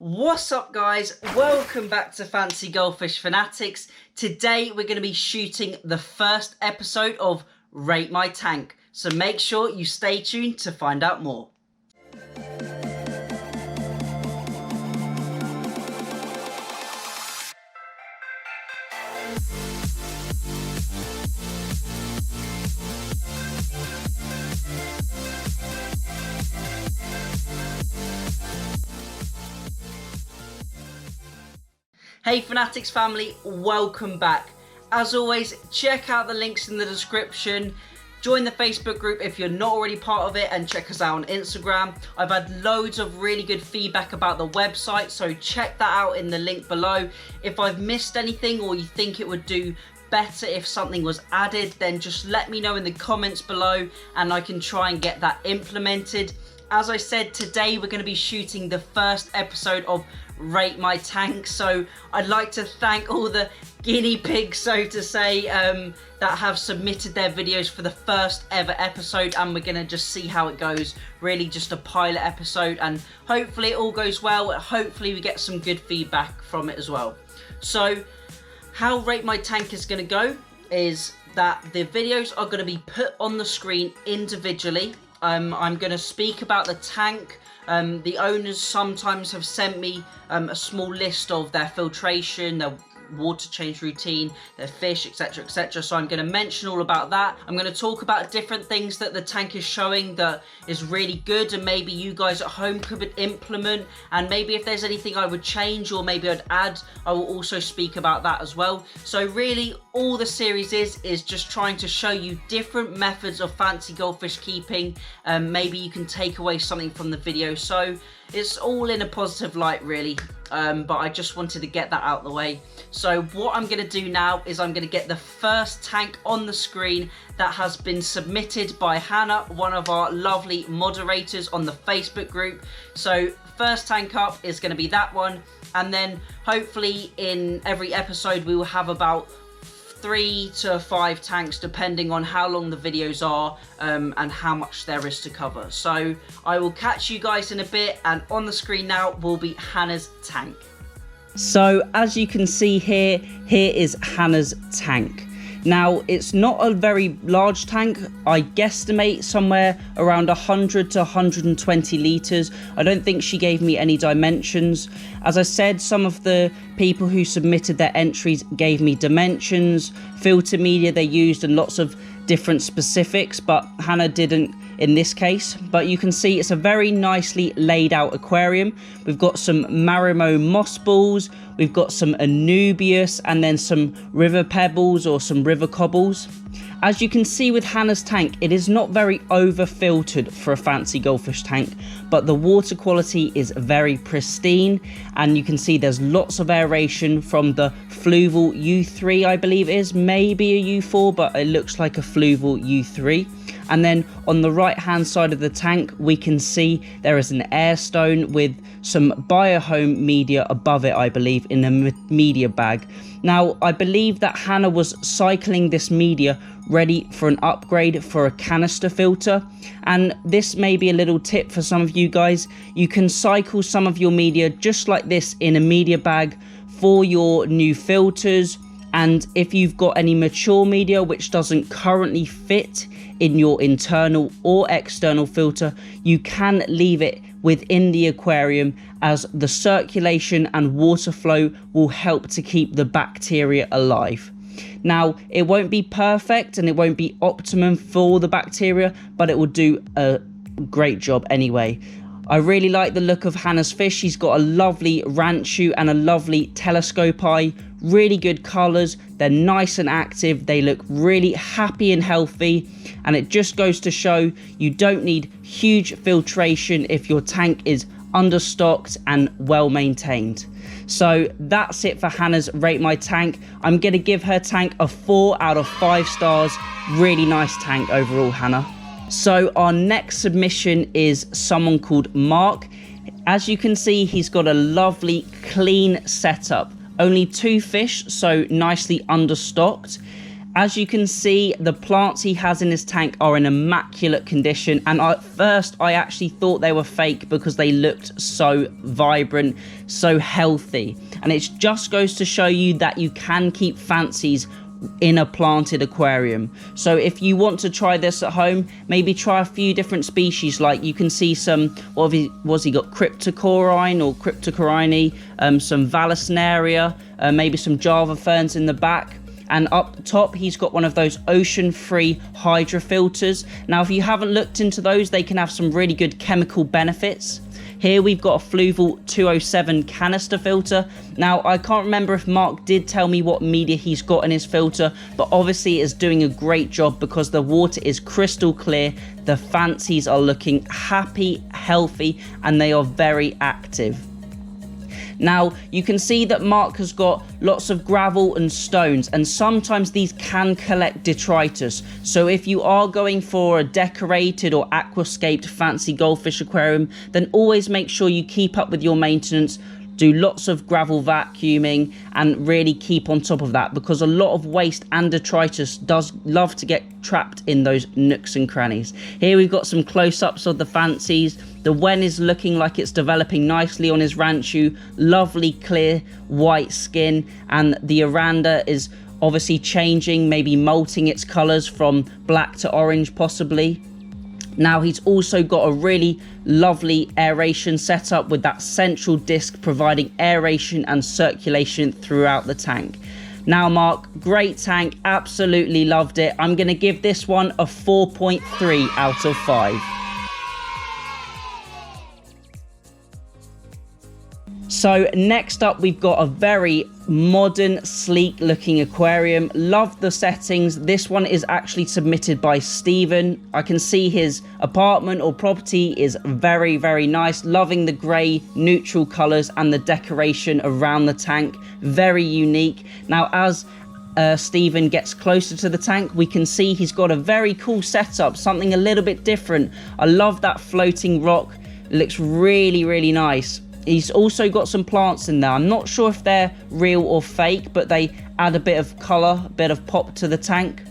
What's up guys, welcome back to Fancy Goldfish Fanatics. Today we're going to be shooting the first episode of Rate My Tank, so make sure you stay tuned to find out more. Hey Fanatics family, welcome back. As always, check out the links in the description. Join the Facebook group if you're not already part of it, and check us out on Instagram. I've had loads of really good feedback about the website, so check that out in the link below. If I've missed anything or you think it would do better if something was added, then just let me know in the comments below and I can try and get that implemented. As I said, today we're going to be shooting the first episode of Rate My Tank, so I'd like to thank all the guinea pigs, so to say, that have submitted their videos for the first ever episode, and we're going to just see how it goes. Really just a pilot episode, and hopefully it all goes well. Hopefully we get some good feedback from it as well. So how Rate My Tank is going to go is that the videos are going to be put on the screen individually. I'm going to speak about the tank. The owners sometimes have sent me a small list of their filtration, their water change routine, their fish, etc, etc. So I'm going to mention all about that. I'm going to talk about different things that the tank is showing that is really good and maybe you guys at home could implement, and maybe if there's anything I would change or maybe I'd add, I will also speak about that as well. So really all the series is just trying to show you different methods of fancy goldfish keeping. Maybe you can take away something from the video, so it's all in a positive light really, but I just wanted to get that out of the way. So what I'm going to do now is I'm going to get the first tank on the screen that has been submitted by Hannah, one of our lovely moderators on the Facebook group. So first tank up is going to be that one, and then hopefully in every episode we will have about 3 to 5 tanks depending on how long the videos are and how much there is to cover. So I will catch you guys in a bit, and on the screen now will be Hannah's tank. So as you can see here is Hannah's tank. Now it's not a very large tank. I guesstimate somewhere around 100 to 120 litres. I don't think she gave me any dimensions. As I said, some of the people who submitted their entries gave me dimensions, filter media they used, and lots of different specifics, but Hannah didn't in this case. But you can see it's a very nicely laid out aquarium. We've got some Marimo moss balls, we've got some Anubias, and then some river pebbles or some river cobbles. As you can see with Hannah's tank, it is not very over filtered for a fancy goldfish tank, but the water quality is very pristine, and you can see there's lots of aeration from the fluval U3, I believe it is, maybe a U4, but it looks like a fluval U3. And then on the right hand side of the tank we can see there is an air stone with some biohome media above it, I believe, in a media bag. Now I believe that Hannah was cycling this media ready for an upgrade for a canister filter, and this may be a little tip for some of you guys. You can cycle some of your media just like this in a media bag for your new filters, and if you've got any mature media which doesn't currently fit in your internal or external filter, you can leave it within the aquarium, as the circulation and water flow will help to keep the bacteria alive. Now it won't be perfect and it won't be optimum for the bacteria, but it will do a great job anyway. I really like the look of Hannah's fish. She's got a lovely ranchu and a lovely telescope eye. Really good colours. They're nice and active. They look really happy and healthy. And it just goes to show you don't need huge filtration if your tank is understocked and well maintained. So that's it for Hannah's Rate My Tank. I'm going to give her tank a 4 out of 5 stars. Really nice tank overall, Hannah. So our next submission is someone called Mark. As you can see, he's got a lovely clean setup. Only 2 fish, so nicely understocked. As you can see, the plants he has in his tank are in immaculate condition, and at first I actually thought they were fake because they looked so vibrant, so healthy. And it just goes to show you that you can keep fancies in a planted aquarium. So if you want to try this at home, maybe try a few different species. Like you can see some, what was he got, cryptocorini or cryptocorini, some vallisneria, maybe some java ferns in the back. And up top, he's got one of those ocean-free hydro filters. Now, if you haven't looked into those, they can have some really good chemical benefits. Here we've got a Fluval 207 canister filter. Now, I can't remember if Mark did tell me what media he's got in his filter, but obviously it's doing a great job because the water is crystal clear, the fancies are looking happy, healthy, and they are very active. Now, you can see that Mark has got lots of gravel and stones, and sometimes these can collect detritus. So if you are going for a decorated or aquascaped fancy goldfish aquarium, then always make sure you keep up with your maintenance, do lots of gravel vacuuming, and really keep on top of that, because a lot of waste and detritus does love to get trapped in those nooks and crannies. Here we've got some close-ups of the fancies. The wen is looking like it's developing nicely on his ranchu, lovely clear white skin, and the aranda is obviously changing, maybe molting its colours from black to orange possibly. Now he's also got a really lovely aeration setup with that central disc providing aeration and circulation throughout the tank. Now Mark, great tank, absolutely loved it. I'm going to give this one a 4.3 out of 5. So next up, we've got a very modern, sleek looking aquarium. Love the settings. This one is actually submitted by Stephen. I can see his apartment or property is very, very nice. Loving the grey neutral colours and the decoration around the tank. Very unique. Now, as Stephen gets closer to the tank, we can see he's got a very cool setup, something a little bit different. I love that floating rock. It looks really, really nice. He's also got some plants in there. I'm not sure if they're real or fake, but they add a bit of colour, a bit of pop to the tank.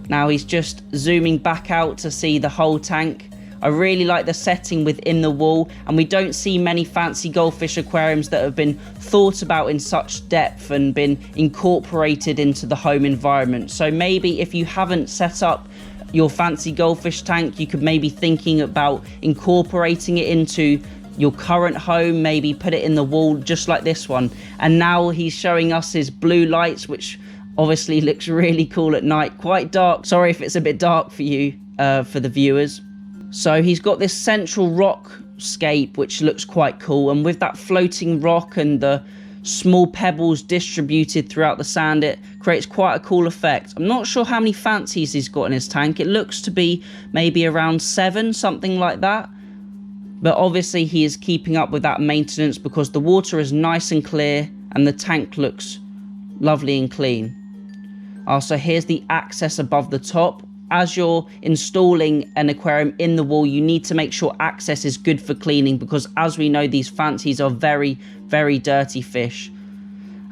Now he's just zooming back out to see the whole tank. I really like the setting within the wall, and we don't see many fancy goldfish aquariums that have been thought about in such depth and been incorporated into the home environment. So maybe if you haven't set up your fancy goldfish tank, you could maybe thinking about incorporating it into your current home, maybe put it in the wall just like this one. And now he's showing us his blue lights, which obviously looks really cool at night. Quite dark. Sorry if it's a bit dark for you, for the viewers. So he's got this central rock scape, which looks quite cool. And with that floating rock and the small pebbles distributed throughout the sand, it creates quite a cool effect. I'm not sure how many fancies he's got in his tank. It looks to be maybe around 7, something like that. But obviously he is keeping up with that maintenance because the water is nice and clear and the tank looks lovely and clean. Also, here's the access above the top. As you're installing an aquarium in the wall, you need to make sure access is good for cleaning, because as we know, these fancies are very, very dirty fish.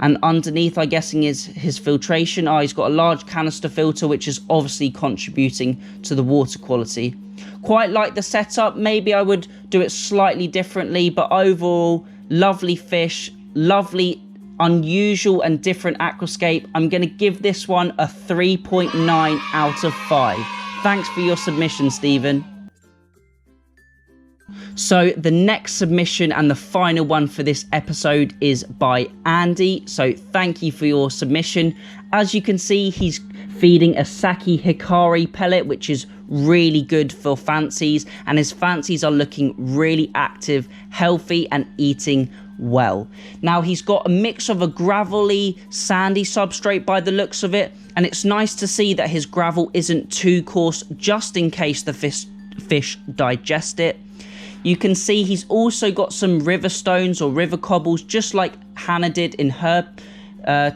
And underneath, I'm guessing, is his filtration. He's got a large canister filter, which is obviously contributing to the water quality. Quite like the setup. Maybe I would do it slightly differently, but overall, lovely fish, lovely, unusual and different aquascape. I'm going to give this one a 3.9 out of 5. Thanks for your submission, Stephen. So the next submission and the final one for this episode is by Andy. So thank you for your submission. As you can see, he's feeding a Saki Hikari pellet, which is really good for fancies, and his fancies are looking really active, healthy, and eating well. Now he's got a mix of a gravelly, sandy substrate by the looks of it, and it's nice to see that his gravel isn't too coarse, just in case the fish digest it. You can see he's also got some river stones or river cobbles, just like Hannah did in her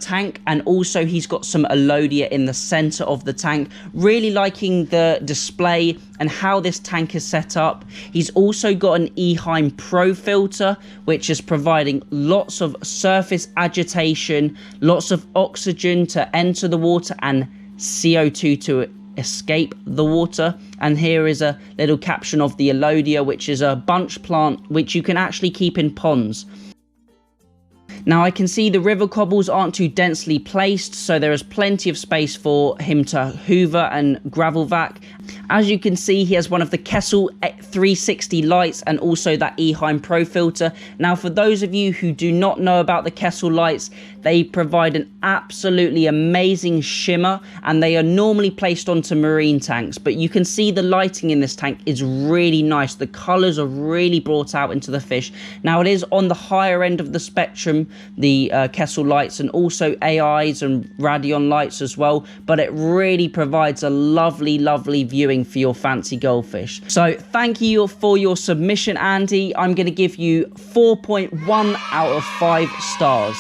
tank, and also he's got some Alodia in the center of the tank. Really liking the display and how this tank is set up. He's also got an Eheim Pro filter, which is providing lots of surface agitation, lots of oxygen to enter the water and CO2 to escape the water. And here is a little caption of the Elodia, which is a bunch plant which you can actually keep in ponds. Now I can see the river cobbles aren't too densely placed, so there is plenty of space for him to hoover and gravel vac. As you can see, he has one of the Kessel 360 lights and also that Eheim Pro filter. Now for those of you who do not know about the Kessel lights, they provide an absolutely amazing shimmer, and they are normally placed onto marine tanks, but you can see the lighting in this tank is really nice. The colors are really brought out into the fish. Now it is on the higher end of the spectrum, the Kessel lights, and also AIs and Radion lights as well, but it really provides a lovely viewing for your fancy goldfish. So thank you for your submission, Andy. I'm going to give you 4.1 out of 5 stars.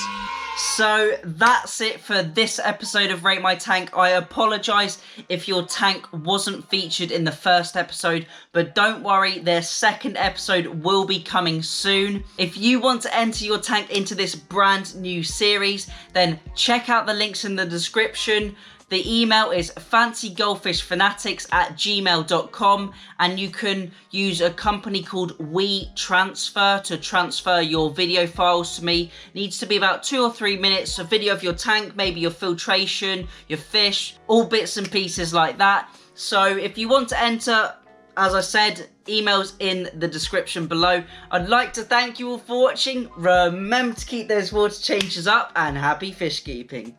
So that's it for this episode of Rate My Tank. I apologise if your tank wasn't featured in the first episode, but don't worry, their second episode will be coming soon. If you want to enter your tank into this brand new series, then check out the links in the description. The email is fancygoldfishfanatics@gmail.com, and you can use a company called WeTransfer to transfer your video files to me. It needs to be about 2 or 3 minutes, a video of your tank, maybe your filtration, your fish, all bits and pieces like that. So if you want to enter, as I said, emails in the description below. I'd like to thank you all for watching. Remember to keep those water changes up, and happy fish keeping.